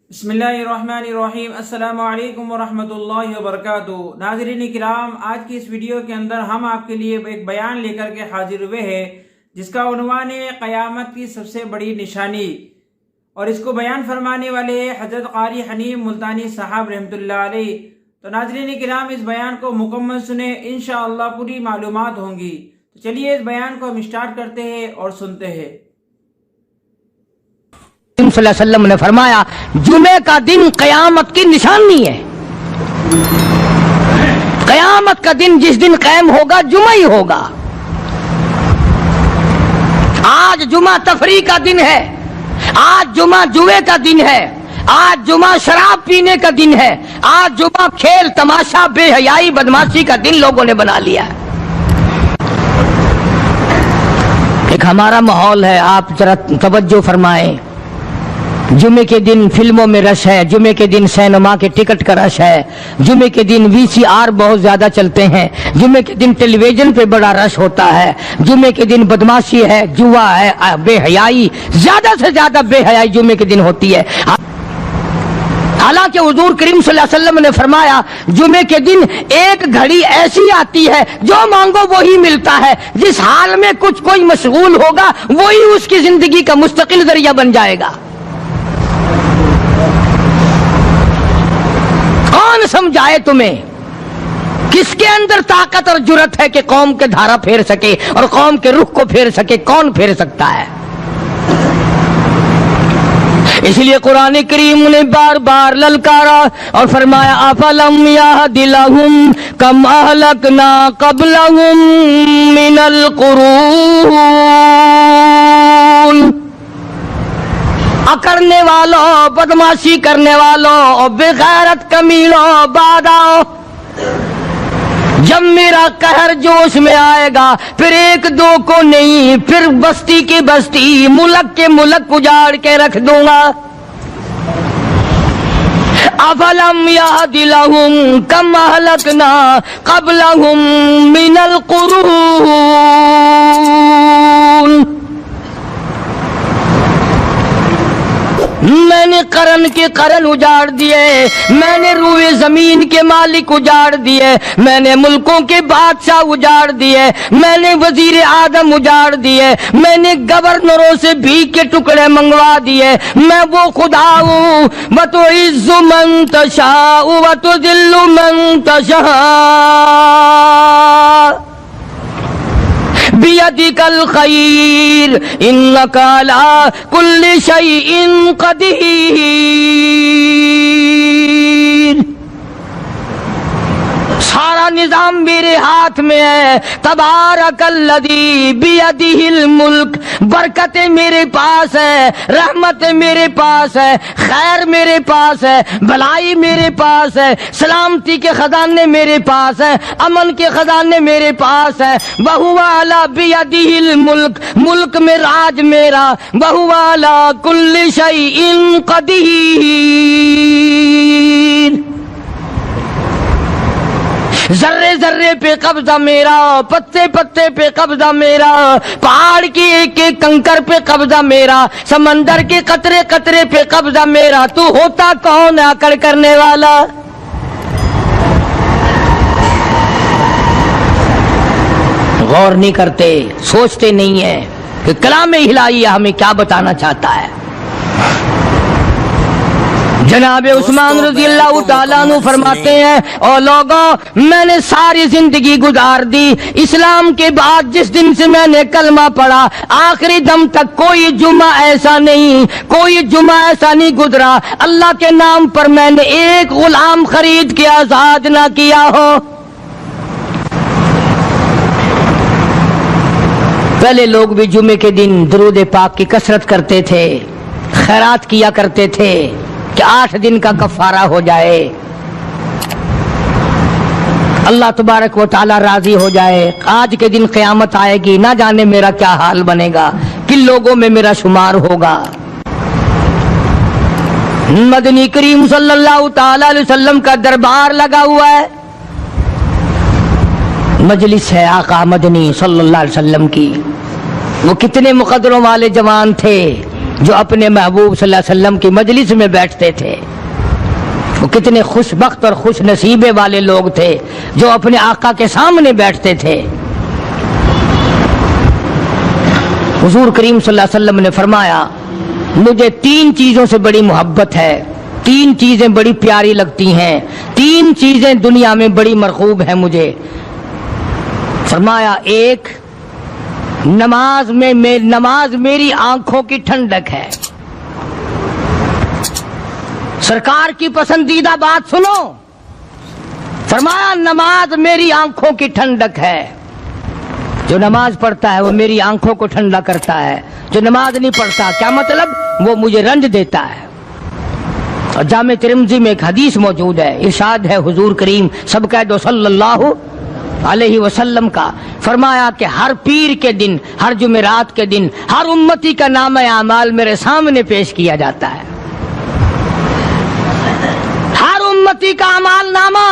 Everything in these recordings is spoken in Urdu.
بسم اللہ الرحمن الرحیم۔ السلام علیکم ورحمۃ اللہ وبرکاتہ۔ ناظرین کرام، آج کی اس ویڈیو کے اندر ہم آپ کے لیے ایک بیان لے کر کے حاضر ہوئے ہیں جس کا عنوان ہے قیامت کی سب سے بڑی نشانی، اور اس کو بیان فرمانے والے حضرت قاری حنیف ملتانی صاحب رحمۃ اللہ علیہ۔ تو ناظرین کرام، اس بیان کو مکمل سنیں، انشاءاللہ پوری معلومات ہوں گی۔ تو چلیے اس بیان کو ہم اسٹارٹ کرتے ہیں اور سنتے ہیں۔ صلی اللہ علیہ وسلم نے فرمایا جمعے کا دن قیامت کی نشانی ہے۔ قیامت کا دن جس دن قائم ہوگا جمعہ ہی ہوگا۔ آج جمعہ تفریح کا دن ہے، آج جمعہ جوئے کا دن ہے، آج جمعہ شراب پینے کا دن ہے، آج جمعہ کھیل تماشا بے حیائی بدماشی کا دن لوگوں نے بنا لیا ہے۔ ایک ہمارا ماحول ہے، آپ ذرا توجہ فرمائیں۔ جمعے کے دن فلموں میں رش ہے، جمعے کے دن سینما کے ٹکٹ کا رش ہے، جمعے کے دن VCR بہت زیادہ چلتے ہیں، جمعے کے دن ٹیلی ویژن پہ بڑا رش ہوتا ہے، جمعے کے دن بدماشی ہے، جوا ہے، بے حیائی، زیادہ سے زیادہ بے حیائی جمعے کے دن ہوتی ہے۔ حالانکہ حضور کریم صلی اللہ علیہ وسلم نے فرمایا جمعے کے دن ایک گھڑی ایسی آتی ہے جو مانگو وہی ملتا ہے، جس حال میں کچھ کوئی مشغول ہوگا وہی اس کی زندگی کا مستقل ذریعہ بن جائے گا۔ کون سمجھائے تمہیں؟ کس کے اندر طاقت اور جرت ہے کہ قوم کے دھارا پھیر سکے اور قوم کے رخ کو پھیر سکے؟ کون پھیر سکتا ہے؟ اس لیے قرآن کریم نے بار بار للکارا اور فرمایا افلم یہد لہم کم اہلکنا قبلہم من القرون، اکڑنے والوں، بدماشی کرنے والوں، بے غیرت کمینوں، باداؤ، جب میرا قہر جوش میں آئے گا پھر ایک دو کو نہیں، پھر بستی کی بستی، ملک کے ملک اجاڑ کے رکھ دوں گا۔ افلم یہد لہم کم اہلکنا قبلہم من القرون، میں نے قرن کے قرن اجاڑ دیے، میں نے روئے زمین کے مالک اجاڑ دیے، میں نے ملکوں کے بادشاہ اجاڑ دیے، میں نے وزیر اعظم اجاڑ دیے، میں نے گورنروں سے بھیک کے ٹکڑے منگوا دیے۔ میں وہ خدا ہوں وتعز من تشاء وتذل من تشاء بیدک الخیر انک علی کل شیء قدیر۔ سارا نظام میرے ہاتھ میں ہے۔ تبارک الذی بیدہ الملک، برکتیں میرے پاس ہے، رحمت میرے پاس ہے، خیر میرے پاس ہے، بھلائی میرے پاس ہے، سلامتی کے خزانے میرے پاس ہے، امن کے خزانے میرے پاس ہے۔ وہو علی بیدہ الملک، ملک میں راج میرا، وہو علی کل شیء قدیر۔ ذرے ذرے پہ قبضہ میرا، پتے پتے پہ قبضہ میرا، پہاڑ کی ایک ایک کنکر پہ قبضہ میرا، سمندر کے قطرے قطرے پہ قبضہ میرا۔ تو ہوتا کون ہے اکڑ کرنے والا؟ غور نہیں کرتے، سوچتے نہیں ہیں کہ کلام الہیہ ہمیں کیا بتانا چاہتا ہے۔ جناب عثمان رضی اللہ تعالیٰ عنہ فرماتے ہیں اور لوگوں، میں نے ساری زندگی گزار دی اسلام کے بعد، جس دن سے میں نے کلمہ پڑھا آخری دم تک کوئی جمعہ ایسا نہیں، کوئی جمعہ ایسا نہیں گزرا اللہ کے نام پر میں نے ایک غلام خرید کے آزاد نہ کیا ہو۔ پہلے لوگ بھی جمعے کے دن درود پاک کی کثرت کرتے تھے، خیرات کیا کرتے تھے کہ 8 دن کا کفارہ ہو جائے، اللہ تبارک و تعالی راضی ہو جائے۔ آج کے دن قیامت آئے گی، نہ جانے میرا کیا حال بنے گا، کن لوگوں میں میرا شمار ہوگا۔ مدنی کریم صلی اللہ تعالی علیہ وسلم کا دربار لگا ہوا ہے، مجلس ہے آقا مدنی صلی اللہ علیہ وسلم کی۔ وہ کتنے مقدروں والے جوان تھے، جو اپنے محبوب صلی اللہ علیہ وسلم کی مجلس میں بیٹھتے تھے، وہ کتنے خوش بخت اور خوش نصیبے والے لوگ تھے جو اپنے آقا کے سامنے بیٹھتے تھے۔ حضور کریم صلی اللہ علیہ وسلم نے فرمایا مجھے 3 چیزوں سے بڑی محبت ہے، 3 چیزیں بڑی پیاری لگتی ہیں، 3 چیزیں دنیا میں بڑی مرغوب ہیں مجھے۔ فرمایا ایک، نماز میری آنکھوں کی ٹھنڈک ہے۔ سرکار کی پسندیدہ بات سنو، فرمایا نماز میری آنکھوں کی ٹھنڈک ہے۔ جو نماز پڑھتا ہے وہ میری آنکھوں کو ٹھنڈا کرتا ہے، جو نماز نہیں پڑھتا کیا مطلب؟ وہ مجھے رنج دیتا ہے۔ اور جامع ترمذی میں ایک حدیث موجود ہے، ارشاد ہے حضور کریم سب کہہ دو صلی اللہ علیہ وسلم کا، فرمایا کہ ہر پیر کے دن، ہر جمعرات کے دن ہر امتی کا نامہ اعمال میرے سامنے پیش کیا جاتا ہے۔ ہر امتی کا اعمال نامہ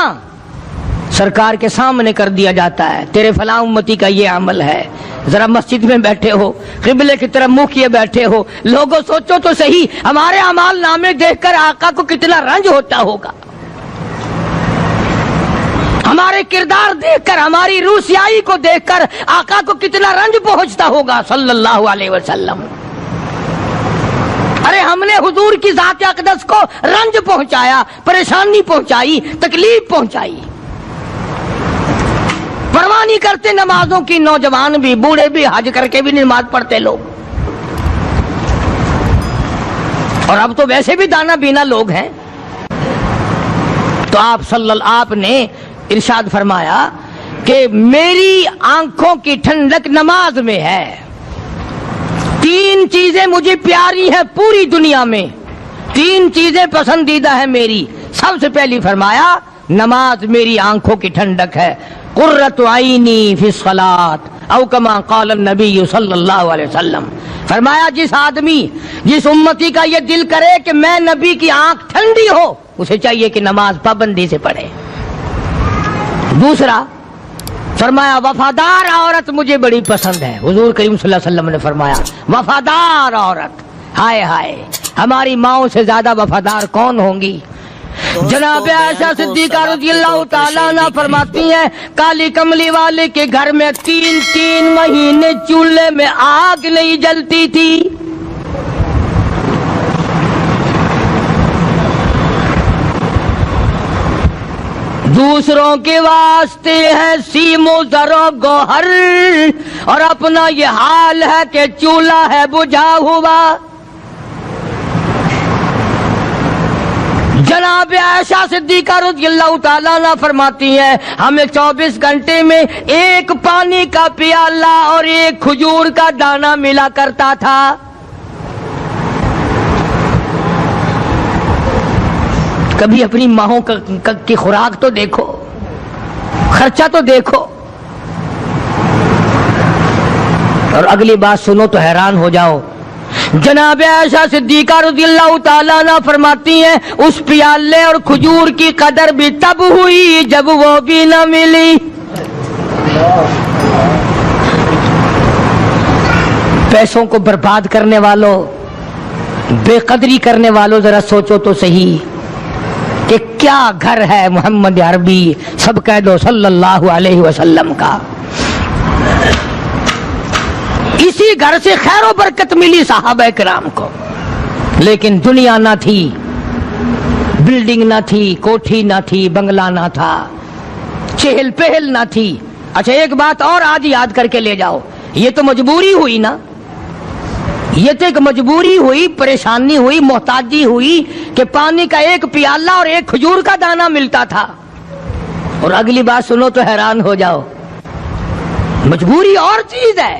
سرکار کے سامنے کر دیا جاتا ہے، تیرے فلاں امتی کا یہ عمل ہے۔ ذرا مسجد میں بیٹھے ہو، قبلے کی طرف منہ کیے بیٹھے ہو، لوگوں سوچو تو صحیح ہمارے اعمال نامے دیکھ کر آقا کو کتنا رنج ہوتا ہوگا، ہمارے کردار دیکھ کر، ہماری روح سیاہی کو دیکھ کر آقا کو کتنا رنج پہنچتا ہوگا صلی اللہ علیہ وسلم۔ ارے ہم نے حضور کی ذات اقدس کو رنج پہنچایا، پریشانی پہنچائی، تکلیف پہنچائی، پرواہ نہیں کرتے نمازوں کی، نوجوان بھی، بوڑھے بھی، حج کر کے بھی نماز پڑھتے لوگ، اور اب تو ویسے بھی دانا بینا لوگ ہیں۔ تو آپ نے ارشاد فرمایا کہ میری آنکھوں کی ٹھنڈک نماز میں ہے، 3 چیزیں مجھے پیاری ہیں پوری دنیا میں، 3 چیزیں پسندیدہ ہیں میری۔ سب سے پہلی فرمایا نماز میری آنکھوں کی ٹھنڈک ہے، قرۃ عینی فی الصلاۃ او کما قال النبی صلی اللہ علیہ وسلم۔ فرمایا جس آدمی، جس امتی کا یہ دل کرے کہ میں نبی کی آنکھ ٹھنڈی ہو، اسے چاہیے کہ نماز پابندی سے پڑھے۔ دوسرا فرمایا وفادار عورت مجھے بڑی پسند ہے۔ حضور کریم صلی اللہ علیہ وسلم نے فرمایا وفادار عورت، ہائے ہائے ہماری ماؤں سے زیادہ وفادار کون ہوں گی؟ جناب عائشہ صدیقہ رضی اللہ تعالیٰ عنہ فرماتی ہیں کالی کملی والے کے گھر میں 3 مہینے چولہے میں آگ نہیں جلتی تھی۔ دوسروں کے واسطے ہے سیم و زر و گوہر، اور اپنا یہ حال ہے کہ چولہا ہے بجھا ہوا۔ جناب عائشہ صدیقہ رضی اللہ تعالیٰ عنہ فرماتی ہیں ہمیں 24 گھنٹے میں 1 پانی کا پیالہ اور 1 کھجور کا دانہ ملا کرتا تھا۔ کبھی اپنی ماہوں کی خوراک تو دیکھو، خرچہ تو دیکھو۔ اور اگلی بات سنو تو حیران ہو جاؤ، جناب عائشہ صدیقہ رضی اللہ تعالیٰ عنہ فرماتی ہیں اس پیالے اور کھجور کی قدر بھی تب ہوئی جب وہ بھی نہ ملی۔ پیسوں کو برباد کرنے والوں، بے قدری کرنے والوں، ذرا سوچو تو صحیح کہ کیا گھر ہے محمد عربی سب کہہ دو صلی اللہ علیہ وسلم کا۔ اسی گھر سے خیر و برکت ملی صحابہ کرام کو، لیکن دنیا نہ تھی، بلڈنگ نہ تھی، کوٹھی نہ تھی، بنگلہ نہ تھا، چہل پہل نہ تھی۔ اچھا ایک بات اور آج یاد کر کے لے جاؤ، یہ تو مجبوری ہوئی نا، یہ تو ایک مجبوری ہوئی، پریشانی ہوئی، محتاجی ہوئی کہ پانی کا 1 پیالہ اور 1 کھجور کا دانہ ملتا تھا۔ اور اگلی بات سنو تو حیران ہو جاؤ، مجبوری اور چیز ہے،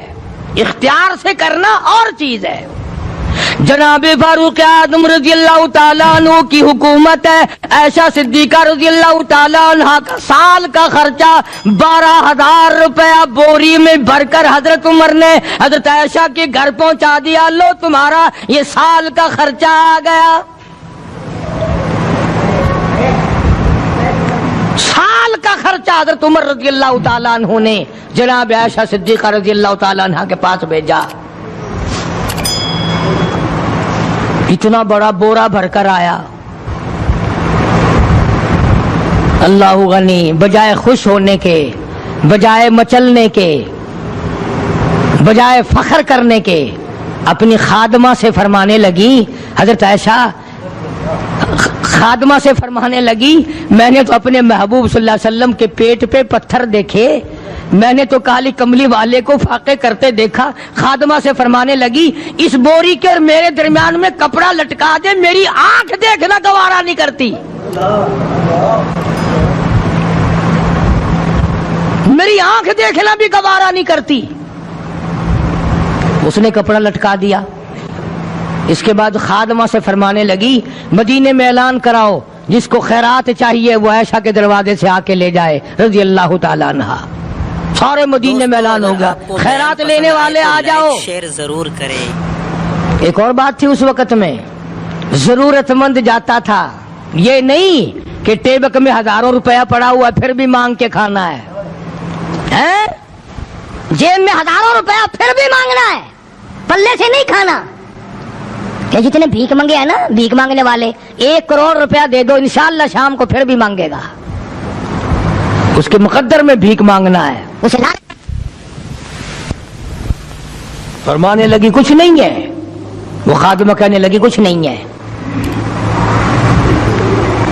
اختیار سے کرنا اور چیز ہے۔ جناب فاروق اعظم رضی اللہ تعالیٰ عنہ کی حکومت ہے، عائشہ صدیقہ رضی اللہ تعالیٰ عنہ کا سال کا خرچہ 12,000 روپیہ بوری میں بھر کر حضرت عمر نے حضرت عائشہ کے گھر پہنچا دیا، لو تمہارا یہ سال کا خرچہ آ گیا۔ سال کا خرچہ حضرت عمر رضی اللہ تعالیٰ عنہ نے جناب عائشہ صدیقہ رضی اللہ تعالیٰ عنہ کے پاس بھیجا۔ اتنا بڑا بورا بھر کر آیا. اللہ غنی، بجائے خوش ہونے کے، بجائے مچلنے کے، بجائے فخر کرنے کے، اپنی خادمہ سے فرمانے لگی، حضرت عائشہ خادمہ سے فرمانے لگی، میں نے تو اپنے محبوب صلی اللہ علیہ وسلم کے پیٹ پہ پتھر دیکھے، میں نے تو کالی کملی والے کو فاقے کرتے دیکھا. خادمہ سے فرمانے لگی، اس بوری کے اور میرے درمیان میں کپڑا لٹکا دے، میری آنکھ دیکھنا گوارا نہیں کرتی، میری آنکھ دیکھنا بھی گوارا نہیں کرتی. اس نے کپڑا لٹکا دیا. اس کے بعد خادمہ سے فرمانے لگی، مدینے میں اعلان کراؤ، جس کو خیرات چاہیے وہ عائشہ کے دروازے سے آ کے لے جائے رضی اللہ تعالیٰ عنہا. سارے مدینے میں اعلان ہوگا، خیرات لینے والے آ جاؤ. شیئر ضرور کریں. ایک اور بات تھی اس وقت میں، ضرورت مند جاتا تھا، یہ نہیں کہ ٹیبک میں ہزاروں روپیہ پڑا ہوا پھر بھی مانگ کے کھانا ہے، جیب میں ہزاروں روپیہ پھر بھی مانگنا ہے، پلے سے نہیں کھانا. کہ جتنے بھیک مانگے ہیں نا، بھیک مانگنے والے، 1 کروڑ روپیہ دے دو انشاءاللہ شام کو پھر بھی مانگے گا. اس کے مقدر میں بھیک مانگنا ہے. اسے فرمانے لگی کچھ نہیں ہے. وہ خادمہ کہنے لگی کچھ نہیں ہے.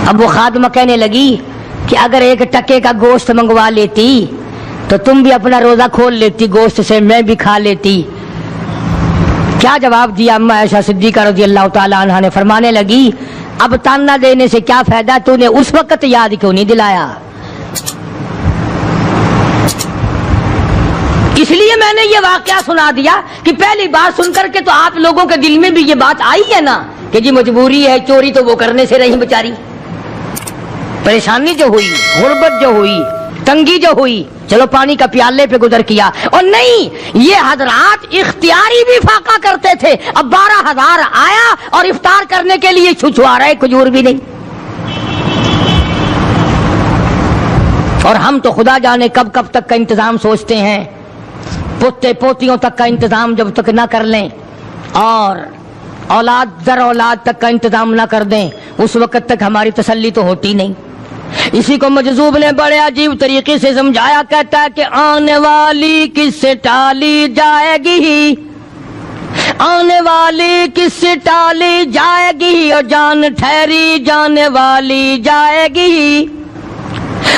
اب وہ خادمہ کہنے لگی کہ اگر 1 ٹکے کا گوشت منگوا لیتی تو تم بھی اپنا روزہ کھول لیتی گوشت سے، میں بھی کھا لیتی. کیا جواب دیا اما عائشہ صدیقہ رضی اللہ تعالی عنہا نے؟ فرمانے لگی، اب تانا دینے سے کیا فائدہ، تو نے اس وقت یاد کیوں نہیں دلایا؟ اس لیے میں نے یہ واقعہ سنا دیا کہ پہلی بات سن کر کے تو آپ لوگوں کے دل میں بھی یہ بات آئی ہے نا کہ جی مجبوری ہے، چوری تو وہ کرنے سے رہی بیچاری. پریشانی جو ہوئی، غربت جو ہوئی، تنگی جو ہوئی، چلو پانی کا پیالے پہ گزر کیا. اور نہیں، یہ حضرات اختیاری بھی فاقہ کرتے تھے. اب 12,000 آیا اور افطار کرنے کے لیے چھچوا رہے، کھجور بھی نہیں. اور ہم تو خدا جانے کب کب تک کا انتظام سوچتے ہیں، پوتے پوتیوں تک کا انتظام جب تک نہ کر لیں اور اولاد در اولاد تک کا انتظام نہ کر دیں، اس وقت تک ہماری تسلی تو ہوتی نہیں. اسی کو مجذوب نے بڑے عجیب طریقے سے سمجھایا، کہتا ہے کہ آنے والی کس سے ٹالی جائے گی، آنے والی کس سے ٹالی جائے گی، اور جان ٹھہری جانے والی جائے گی،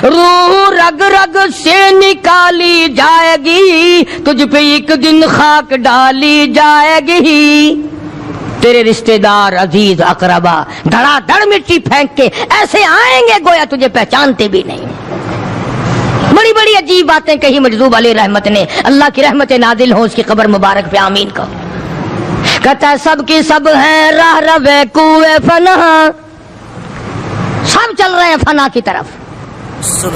روح رگ رگ سے نکالی جائے گی، تجھ پہ ایک دن خاک ڈالی جائے گی. تیرے رشتہ دار عزیز اقربا دھڑا دھڑ مٹی پھینک کے ایسے آئیں گے گویا تجھے پہچانتے بھی نہیں. بڑی بڑی عجیب باتیں کہی مجذوب علیہ رحمت نے. اللہ کی رحمت نازل ہو اس کی قبر مبارک پہ، آمین کہو. کہتا ہے سب کی سب ہیں راہ روے کوئے فنا، سب چل رہے ہیں فنا کی طرف.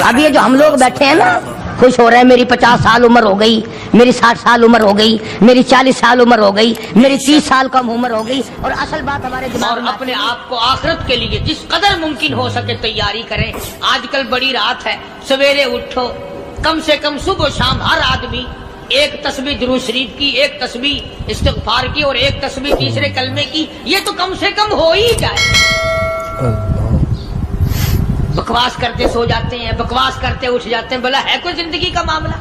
اب یہ جو ہم لوگ بیٹھے ہیں نا، خوش ہو رہے ہیں، میری 50 سال عمر ہو گئی، میری 60 سال عمر ہو گئی، میری 40 سال عمر ہو گئی، میری 30 سال کم عمر ہو گئی. اور اصل بات ہمارے دماغ میں، اپنے آپ کو آخرت کے لیے جس قدر ممکن ہو سکے تیاری کریں. آج کل بڑی رات ہے، سویرے اٹھو، کم سے کم صبح و شام ہر آدمی 1 تسبیح درود شریف کی، 1 تسبیح استغفار کی، اور 1 تسبیح تیسرے کلمے کی. یہ تو کم سے کم ہو ہی جائے. بکواس کرتے سو جاتے ہیں، بکواس کرتے اٹھ جاتے ہیں. بلا ہے کوئی زندگی کا معاملہ؟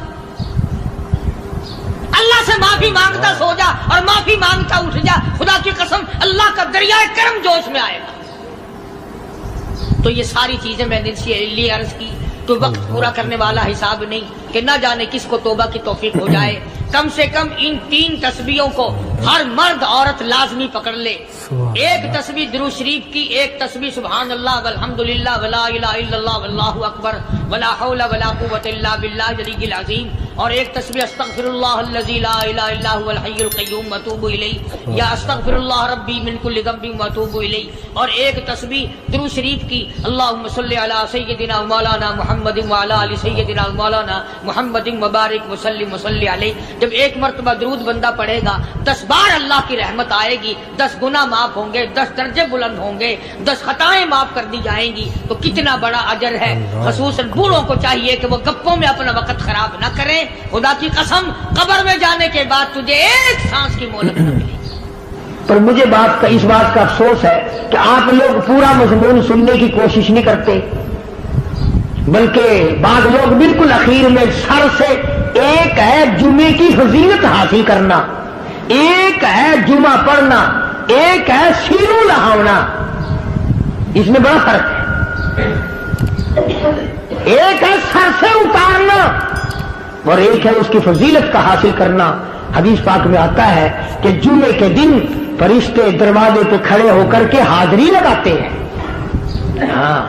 اللہ سے معافی مانگتا سو جا اور معافی مانگتا اٹھ جا، خدا کی قسم اللہ کا دریائے کرم جوش میں آئے گا. تو یہ ساری چیزیں میں نے لیے عرض کی. تو وقت پورا کرنے والا حساب نہیں کہ نہ جانے کس کو توبہ کی توفیق ہو جائے. کم سے کم ان 3 تسبیحوں کو ہر مرد عورت لازمی پکڑ لے. 1 تسبیح درود شریف کی، 1 تسبیح سبحان اللہ والحمدللہ ولا الہ الا اللہ واللہ اکبر ولا حول ولا قوۃ الا باللہ العلی العظیم، اور 1 تسبیح استغفر اللہ الذی لا الہ الا هو الحی القیوم واتوب الیہ، یا استغفر اللہ ربی من کل ذنب واتوب الیہ، اور 1 تسبیح درود شریف کی اللہم صلی علی سیدنا مولانا محمد وعلی آل سیدنا مولانا محمد مبارک وسلم وصلی علیہ. جب 1 مرتبہ درود بندہ پڑھے گا 10 بار اللہ کی رحمت آئے گی، 10 گناہ معاف ہوں گے، 10 درجے بلند ہوں گے، 10 خطائیں معاف کر دی جائیں گی. تو کتنا بڑا اجر ہے. خصوصاً بوڑھوں کو چاہیے کہ وہ گپوں میں اپنا وقت خراب نہ کریں. خدا کی قسم قبر میں جانے کے بعد تجھے 1 سانس کی مہلت نہ ملے گی. پر مجھے اس بات کا افسوس ہے کہ آپ لوگ پورا مضمون سننے کی کوشش نہیں کرتے، بلکہ بعض لوگ بالکل اخیر میں سر سے، ایک ہے جمعے کی فضیلت حاصل کرنا، ایک ہے جمعہ پڑھنا، ایک ہے سینوں لہاؤنا، اس میں بڑا فرق ہے۔ ایک ہے سر سے اتارنا اور ایک ہے اس کی فضیلت کا حاصل کرنا۔ حدیث پاک میں آتا ہے کہ جمعے کے دن فرشتے دروازے پہ کھڑے ہو کر کے حاضری لگاتے ہیں۔ ہاں،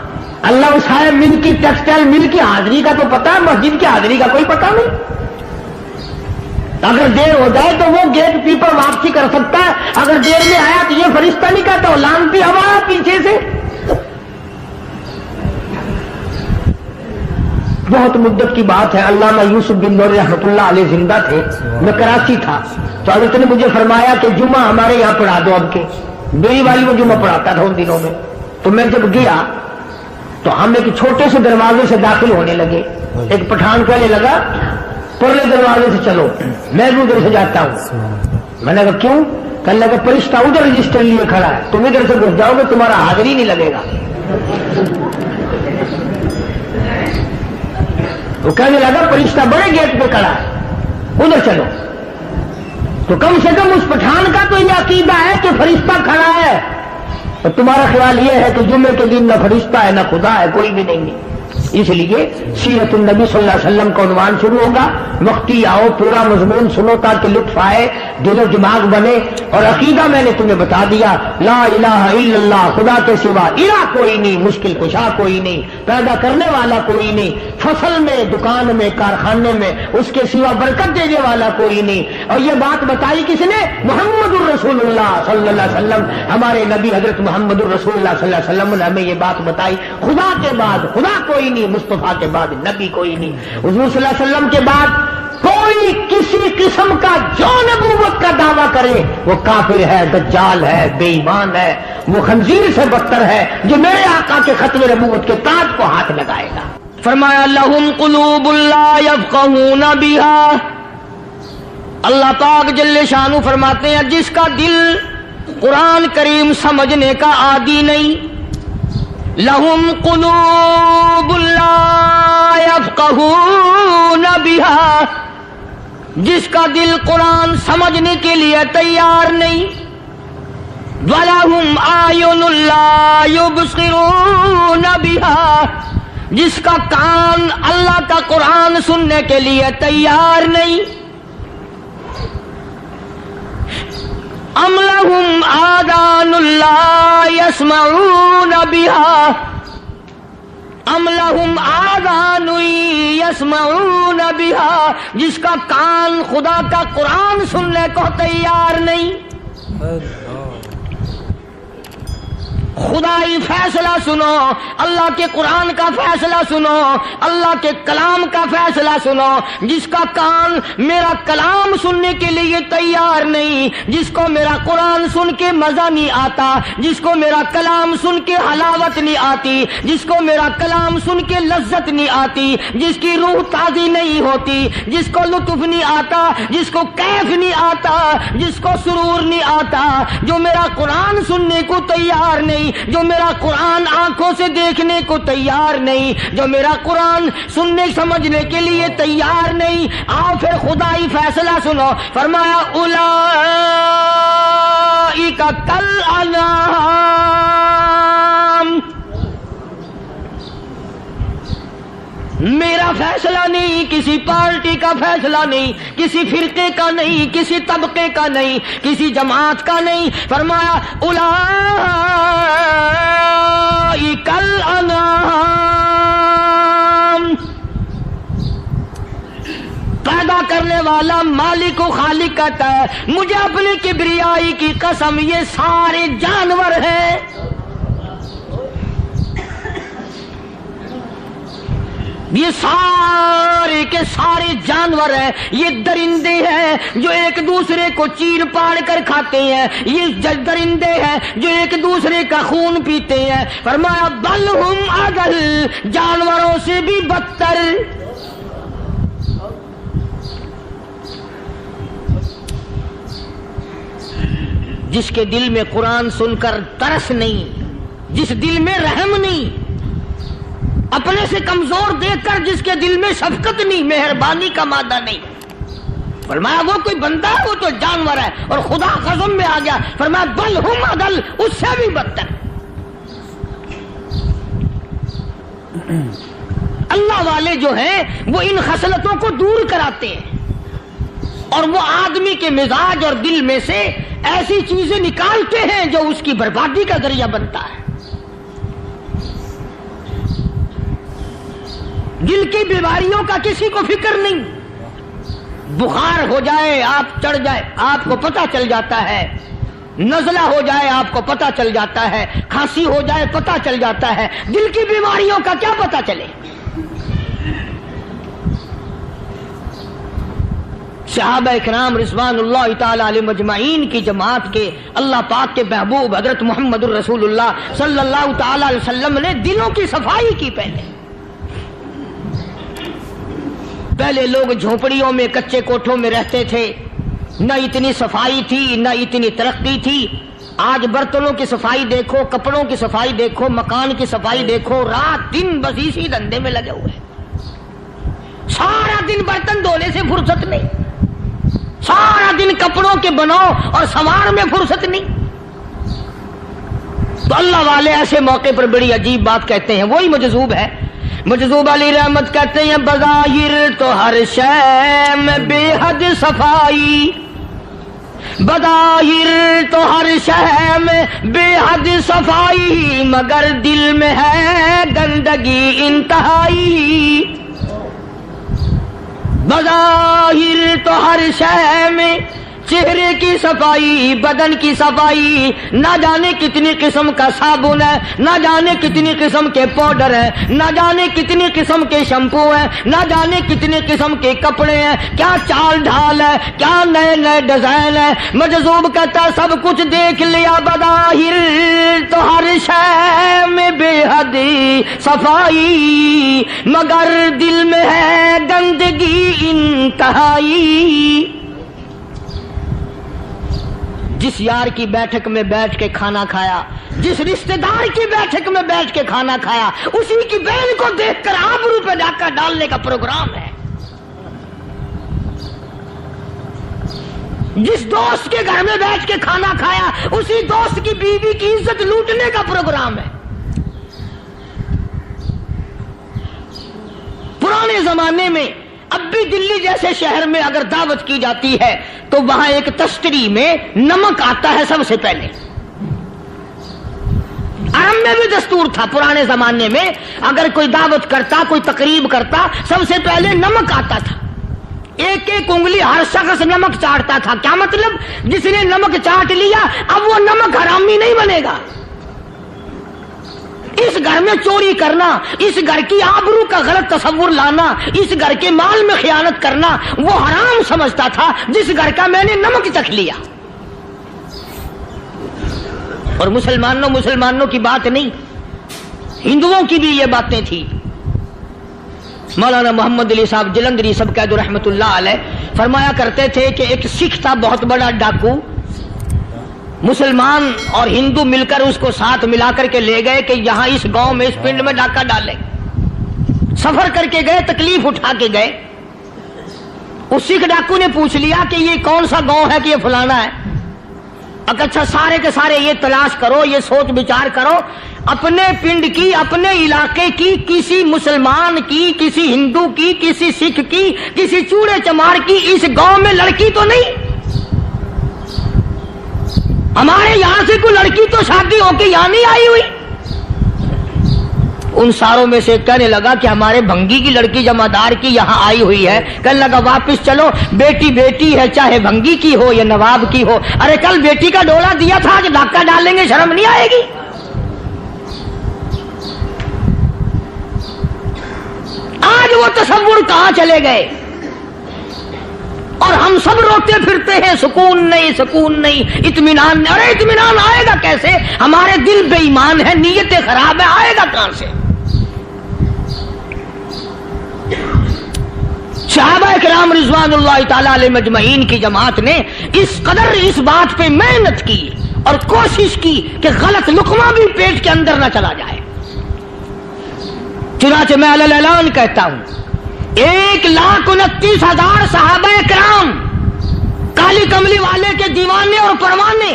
اللہ صاحب مل کی ٹیکسٹائل مل کی حاضری کا تو پتا ہے، مسجد کی حاضری کا کوئی پتا نہیں۔ اگر دیر ہو جائے تو وہ گیٹ کیپر واپسی کر سکتا ہے، اگر دیر میں آیا تو یہ فرشتہ نہیں کہتا، وہ لانتی ہوا پیچھے سے۔ بہت مدت کی بات ہے، علامہ یوسف بن نور رحمۃ اللہ علیہ زندہ تھے، میں کراچی تھا، تو حضرت نے مجھے فرمایا کہ جمعہ ہمارے یہاں پڑھا دو اب کے۔ میری والی وہ جمعہ پڑھاتا تھا ان دنوں میں، تو میں جب گیا تو ہم ایک چھوٹے سے دروازے سے داخل ہونے لگے۔ ایک پٹھان کہنے لگا پرلے دروازے سے چلو، میں بھی ادھر سے جاتا ہوں۔ میں نے کہا کیوں؟ کہنے لگا فرشتہ ادھر رجسٹر لیے کھڑا ہے، تم ادھر سے گھس جاؤ گے تمہارا حاضری نہیں لگے گا۔ وہ کہنے لگا فرشتہ بڑے گیٹ پہ کھڑا ہے، ادھر چلو۔ تو کم سے کم اس پٹھان کا تو یہ عقیدہ ہے کہ فرشتہ کھڑا ہے، اور تمہارا خیال یہ ہے کہ جمعے کے دن نہ فرشتہ ہے نہ خدا ہے، کوئی بھی نہیں ہے۔ اس لیے سیرت النبی صلی اللہ علیہ وسلم کا عنوان شروع ہوگا، وقتی آؤ پورا مضمون سنو تاکہ لطف آئے، دل و دماغ بنے۔ اور عقیدہ میں نے تمہیں بتا دیا، لا الہ الا اللہ، خدا کے سوا الہ کوئی نہیں، مشکل کشا کوئی نہیں، پیدا کرنے والا کوئی نہیں، فصل میں، دکان میں، کارخانے میں اس کے سوا برکت دینے والا کوئی نہیں۔ اور یہ بات بتائی کس نے؟ محمد الرسول اللہ صلی اللہ علیہ وسلم، ہمارے نبی حضرت محمد الرسول اللہ صلی اللہ علیہ وسلم نے ہمیں یہ بات بتائی، خدا کے بعد خدا کوئی نہیں، مصطفیٰ کے بعد نبی کوئی نہیں، حضور صلی اللہ علیہ وسلم کے بعد کوئی کسی قسم کا جو نبوت کا دعویٰ کرے وہ کافر ہے، دجال ہے، بے ایمان ہے، وہ خنزیر سے بدتر ہے جو میرے آقا کے ختم نبوت کے تاج کو ہاتھ لگائے گا۔ فرمایا لہم قلوب لا یفقہون بہا، اللہ پاک جل شانہ فرماتے ہیں جس کا دل قرآن کریم سمجھنے کا عادی نہیں، لہم قلوب لا یفقہون بہا، جس کا دل قرآن سمجھنے کے لیے تیار نہیں، وَلَهُمْ أَعْيُنٌ لَا يُبْصِرُونَ بِهَا، جس کا کان اللہ کا قرآن سننے کے لیے تیار نہیں، أَمْ لَهُمْ آذَانٌ لَا يَسْمَعُونَ بِهَا، ام لہم آذان یسمعون بها، جس کا کان خدا کا قرآن سننے کو تیار نہیں۔ خدائی فیصلہ سنو، اللہ کے قرآن کا فیصلہ سنو، اللہ کے کلام کا فیصلہ سنو۔ جس کا کان میرا کلام سننے کے لیے تیار نہیں، جس کو میرا قرآن سن کے مزہ نہیں آتا، جس کو میرا کلام سن کے حلاوت نہیں آتی، جس کو میرا کلام سن کے لذت نہیں آتی، جس کی روح تازی نہیں ہوتی، جس کو لطف نہیں آتا، جس کو کیف نہیں آتا، جس کو سرور نہیں آتا، جو میرا قرآن سننے کو تیار نہیں، جو میرا قرآن آنکھوں سے دیکھنے کو تیار نہیں، جو میرا قرآن سننے سمجھنے کے لیے تیار نہیں، آؤ پھر خدائی فیصلہ سنو۔ فرمایا اولئک کالانعام، میرا فیصلہ نہیں، کسی پارٹی کا فیصلہ نہیں، کسی فرقے کا نہیں، کسی طبقے کا نہیں، کسی جماعت کا نہیں۔ فرمایا اولئک الانعام، پیدا کرنے والا مالک و خالق کہتا ہے مجھے اپنی کبریائی کی قسم یہ سارے جانور ہیں، یہ سارے کے سارے جانور ہیں، یہ درندے ہیں جو ایک دوسرے کو چیر پاڑ کر کھاتے ہیں، یہ درندے ہیں جو ایک دوسرے کا خون پیتے ہیں۔ فرمایا بل ہم اضل، جانوروں سے بھی بدتر۔ جس کے دل میں قرآن سن کر ترس نہیں، جس دل میں رحم نہیں، اپنے سے کمزور دیکھ کر جس کے دل میں شفقت نہیں، مہربانی کا مادہ نہیں. فرمایا وہ کوئی بندہ ہے، وہ تو جانور ہے. اور خدا قسم میں آ گیا، فرمایا بل ہم اضل، اس سے بھی بدتر. اللہ والے جو ہیں وہ ان خصلتوں کو دور کراتے ہیں، اور وہ آدمی کے مزاج اور دل میں سے ایسی چیزیں نکالتے ہیں جو اس کی بربادی کا ذریعہ بنتا ہے. دل کی بیماریوں کا کسی کو فکر نہیں. بخار ہو جائے، آپ چڑھ جائے، آپ کو پتہ چل جاتا ہے. نزلہ ہو جائے، آپ کو پتہ چل جاتا ہے. کھانسی ہو جائے، پتہ چل جاتا ہے. دل کی بیماریوں کا کیا پتہ چلے؟ صحابہ کرام رضوان اللہ تعالی علیہم اجمعین کی جماعت کے اللہ پاک کے محبوب حضرت محمد الرسول اللہ صلی اللہ تعالی علیہ وسلم نے دلوں کی صفائی کی. پہلے لوگ جھونپڑیوں میں، کچے کوٹھوں میں رہتے تھے، نہ اتنی صفائی تھی، نہ اتنی ترقی تھی. آج برتنوں کی صفائی دیکھو، کپڑوں کی صفائی دیکھو، مکان کی صفائی دیکھو، رات دن بس اسی دھندے میں لگے ہوئے. سارا دن برتن دھونے سے فرصت نہیں، سارا دن کپڑوں کے بناؤ اور سنوار میں فرصت نہیں. تو اللہ والے ایسے موقع پر بڑی عجیب بات کہتے ہیں. وہی مجذوب ہے، مجذوب علی رحمت کہتے ہیں بظاہر تو ہر شے میں بے حد صفائی، بظاہر تو ہر شے میں بے حد صفائی، مگر دل میں ہے گندگی انتہائی. بظاہر تو ہر شے میں چہرے کی صفائی، بدن کی صفائی، نہ جانے کتنی قسم کا صابن ہے، نہ جانے کتنی قسم کے پاؤڈر ہے، نہ جانے کتنی قسم کے شیمپو ہیں، نہ جانے کتنی قسم کے کپڑے ہیں، کیا چال ڈھال ہے، کیا نئے نئے ڈیزائن ہے. مجذوب کہتا سب کچھ دیکھ لیا، بظاہر تو ہر شے میں بے حد صفائی، مگر دل میں ہے گندگی انتہائی. جس یار کی بیٹھک میں بیٹھ کے کھانا کھایا، جس رشتہ دار کی بیٹھک میں بیٹھ کے کھانا کھایا، اسی کی بہن کو دیکھ کر آبرو پہ ڈاکہ ڈالنے کا پروگرام ہے. جس دوست کے گھر میں بیٹھ کے کھانا کھایا، اسی دوست کی بیوی کی عزت لوٹنے کا پروگرام ہے. پرانے زمانے میں اب بھی دلی جیسے شہر میں اگر دعوت کی جاتی ہے تو وہاں ایک تشتری میں نمک آتا ہے سب سے پہلے. عرب میں بھی دستور تھا پرانے زمانے میں، اگر کوئی دعوت کرتا، کوئی تقریب کرتا، سب سے پہلے نمک آتا تھا. ایک ایک انگلی ہر شخص نمک چاٹتا تھا. کیا مطلب؟ جس نے نمک چاٹ لیا اب وہ نمک حرامی نہیں بنے گا. اس گھر میں چوری کرنا، اس گھر کی آبرو کا غلط تصور لانا، اس گھر کے مال میں خیانت کرنا وہ حرام سمجھتا تھا جس گھر کا میں نے نمک چکھ لیا. اور مسلمانوں کی بات نہیں، ہندوؤں کی بھی یہ باتیں تھی. مولانا محمد علی صاحب جلندری سب قید رحمت اللہ علیہ فرمایا کرتے تھے کہ ایک سکھ تھا بہت بڑا ڈاکو، مسلمان اور ہندو مل کر اس کو ساتھ ملا کر کے لے گئے کہ یہاں اس گاؤں میں، اس پنڈ میں ڈاکہ ڈالے. سفر کر کے گئے، تکلیف اٹھا کے گئے. اس سکھ ڈاکو نے پوچھ لیا کہ یہ کون سا گاؤں ہے کہ یہ فلانا ہے. اچھا سارے کے سارے یہ تلاش کرو، یہ سوچ بچار کرو، اپنے پنڈ کی، اپنے علاقے کی، کسی مسلمان کی، کسی ہندو کی، کسی سکھ کی، کسی چوڑے چمار کی اس گاؤں میں لڑکی تو نہیں؟ ہمارے یہاں سے کوئی لڑکی تو شادی ہو کے یہاں نہیں آئی ہوئی. ان ساروں میں سے کہنے لگا کہ ہمارے بھنگی کی لڑکی جمادار کی یہاں آئی ہوئی ہے. کہنے لگا واپس چلو، بیٹی بیٹی ہے چاہے بھنگی کی ہو یا نواب کی ہو. ارے کل بیٹی کا ڈولا دیا تھا، آج ڈاکہ ڈالیں گے، شرم نہیں آئے گی؟ آج وہ تصور کہاں چلے گئے؟ اور ہم سب روتے پھرتے ہیں سکون نہیں، سکون نہیں، اطمینان نہیں. ارے اطمینان آئے گا کیسے؟ ہمارے دل بے ایمان ہے، نیتیں خراب ہے، آئے گا کہاں سے؟ صحابہ کرام رضوان اللہ تعالی علیہم اجمعین کی جماعت نے اس قدر اس بات پہ محنت کی اور کوشش کی کہ غلط لقمہ بھی پیٹ کے اندر نہ چلا جائے. چنانچہ میں علی الاعلان کہتا ہوں 1,29,000 صحابہ کرام کالی کملی والے کے دیوانے اور پروانے،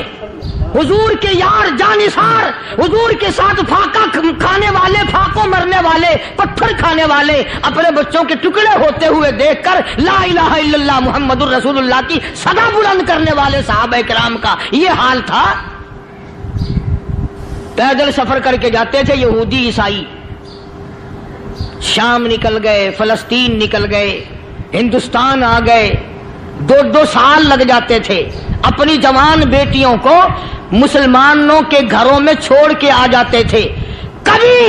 حضور کے یار جانثار، حضور کے ساتھ فاقہ کھانے والے، فاقوں مرنے والے، پتھر کھانے والے، اپنے بچوں کے ٹکڑے ہوتے ہوئے دیکھ کر لا الہ الا اللہ محمد الرسول اللہ کی صدا بلند کرنے والے صحابہ کرام کا یہ حال تھا. پیدل سفر کر کے جاتے تھے یہودی عیسائی، شام نکل گئے، فلسطین نکل گئے، ہندوستان آ گئے، 2 سال لگ جاتے تھے. اپنی جوان بیٹیوں کو مسلمانوں کے گھروں میں چھوڑ کے آ جاتے تھے. کبھی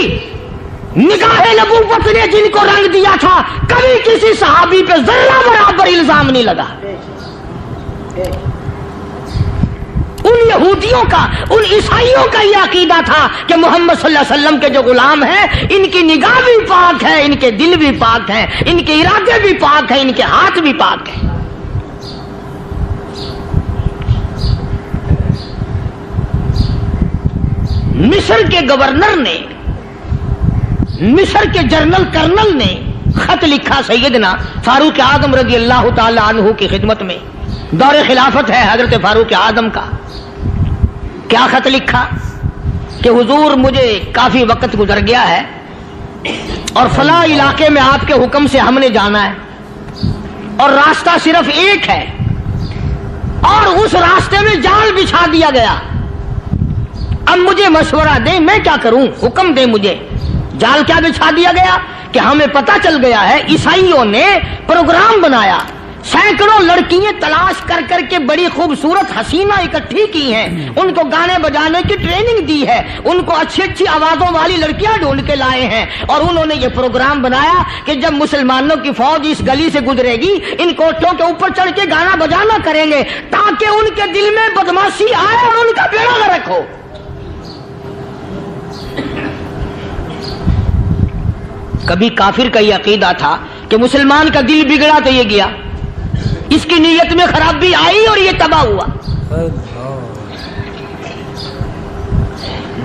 نگاہ نبوت نے جن کو رنگ دیا تھا، کبھی کسی صحابی پہ ذرہ برابر الزام نہیں لگا. ان یہودیوں کا، ان عیسائیوں کا یہ عقیدہ تھا کہ محمد صلی اللہ علیہ وسلم کے جو غلام ہیں ان کی نگاہ بھی پاک ہے، ان کے دل بھی پاک ہیں، ان کے ارادے بھی پاک ہیں، ان کے ہاتھ بھی پاک ہیں. مصر کے گورنر نے، مصر کے جنرل کرنل نے خط لکھا سیدنا فاروق اعظم رضی اللہ تعالی عنہ کی خدمت میں. دور خلافت ہے حضرت فاروق اعظم کا. کیا خط لکھا کہ حضور مجھے کافی وقت گزر گیا ہے اور فلاں علاقے میں آپ کے حکم سے ہم نے جانا ہے اور راستہ صرف ایک ہے اور اس راستے میں جال بچھا دیا گیا. اب مجھے مشورہ دیں میں کیا کروں، حکم دیں مجھے. جال کیا بچھا دیا گیا کہ ہمیں پتہ چل گیا ہے عیسائیوں نے پروگرام بنایا، سینکڑوں لڑکیاں تلاش کر کر کے بڑی خوبصورت حسینہ اکٹھی کی ہیں، ان کو گانے بجانے کی ٹریننگ دی ہے، ان کو اچھی اچھی آوازوں والی لڑکیاں ڈھونڈ کے لائے ہیں اور انہوں نے یہ پروگرام بنایا کہ جب مسلمانوں کی فوج اس گلی سے گزرے گی ان کوٹھوں کے اوپر چڑھ کے گانا بجانا کریں گے تاکہ ان کے دل میں بدماشی آئے اور ان کا بیڑا غرق ہو. کبھی کافر کا یہ عقیدہ تھا کہ مسلمان کا دل بگڑا تو یہ گیا، اس کی نیت میں خرابی آئی اور یہ تباہ ہوا.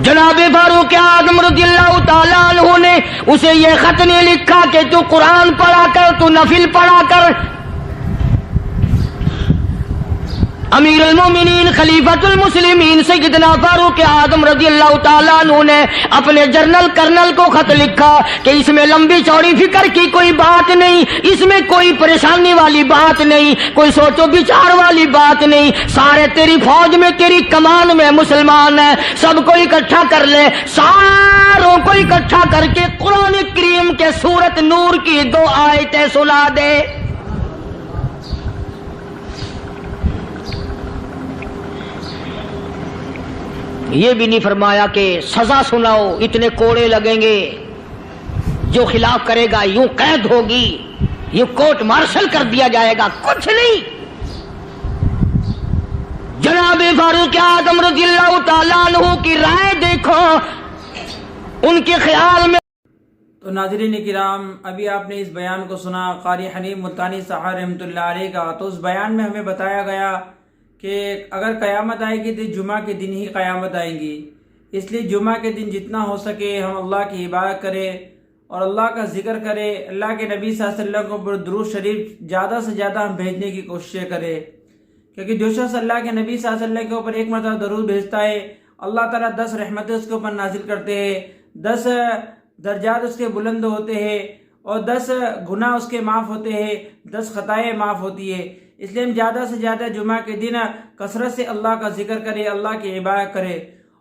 جناب فاروق اعظم رضی اللہ تعالیٰ عنہ نے اسے یہ خط نہیں لکھا کہ تو قرآن پڑھا کر، تو نفل پڑھا کر. امیر المومنین خلیفۃ المسلمین سیدنا فاروق اعظم رضی اللہ تعالیٰ عنہ نے اپنے جنرل کرنل کو خط لکھا کہ اس میں لمبی چوڑی فکر کی کوئی بات نہیں، اس میں کوئی پریشانی والی بات نہیں، کوئی سوچ و بچار والی بات نہیں. سارے تیری فوج میں، تیری کمان میں مسلمان ہیں، سب کو اکٹھا کر لے، ساروں کو اکٹھا کر کے قرآن کریم کے سورت نور کی 2 آیتیں سنا دے. یہ بھی نہیں فرمایا کہ سزا سناؤ، اتنے کوڑے لگیں گے، جو خلاف کرے گا یوں قید ہوگی، یہ کورٹ مارشل کر دیا جائے گا، کچھ نہیں. جناب فاروق اعظم رضی اللہ تعالیٰ عنہ کی رائے دیکھو، ان کے خیال میں. تو ناظرین کرام، ابھی آپ نے اس بیان کو سنا قاری حنیف ملتانی صاحب رحمۃ اللہ علیہ کا. تو اس بیان میں ہمیں بتایا گیا کہ اگر قیامت آئے گی تو جمعہ کے دن ہی قیامت آئیں گی، اس لیے جمعہ کے دن جتنا ہو سکے ہم اللہ کی عبادت کریں اور اللہ کا ذکر کریں، اللہ کے نبی صلی اللہ علیہ وسلم کو درود شریف زیادہ سے زیادہ ہم بھیجنے کی کوشش کریں، کیونکہ جو شخص اللہ کے نبی صلی اللہ علیہ وسلم کے اوپر ایک مرتبہ درود بھیجتا ہے اللہ تعالیٰ 10 رحمتیں اس کے اوپر نازل کرتے ہیں، 10 درجات اس کے بلند ہوتے ہیں اور 10 گناہ اس کے معاف ہوتے ہیں، 10 خطائیں معاف ہوتی ہے. اس لیے ہم زیادہ سے زیادہ جمعہ کے دن کثرت سے اللہ کا ذکر کرے، اللہ کی عبادت کرے.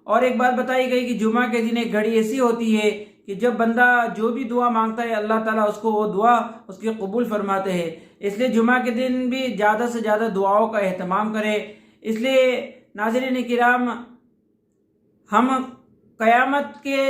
اور ایک بات بتائی گئی کہ جمعہ کے دن ایک گھڑی ایسی ہوتی ہے کہ جب بندہ جو بھی دعا مانگتا ہے اللہ تعالیٰ اس کو وہ دعا اس کی قبول فرماتے ہیں. اس لیے جمعہ کے دن بھی زیادہ سے زیادہ دعاؤں کا اہتمام کرے. اس لیے ناظرین کرام، ہم قیامت کے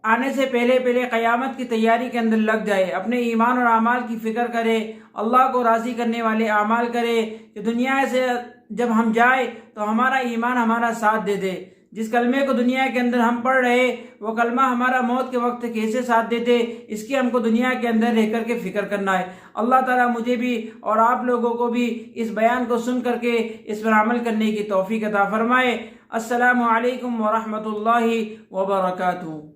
آنے سے پہلے قیامت کی تیاری کے اندر لگ جائے، اپنے ایمان اور اعمال کی فکر کرے، اللہ کو راضی کرنے والے اعمال کرے کہ دنیا سے جب ہم جائے تو ہمارا ایمان ہمارا ساتھ دے دے. جس کلمے کو دنیا کے اندر ہم پڑھ رہے وہ کلمہ ہمارا موت کے وقت کیسے ساتھ دیتے، اس کی ہم کو دنیا کے اندر رہ کر کے فکر کرنا ہے. اللہ تعالیٰ مجھے بھی اور آپ لوگوں کو بھی اس بیان کو سن کر کے اس پر عمل کرنے کی توفیق عطا فرمائے. السلام علیکم ورحمۃ اللہ وبرکاتہ.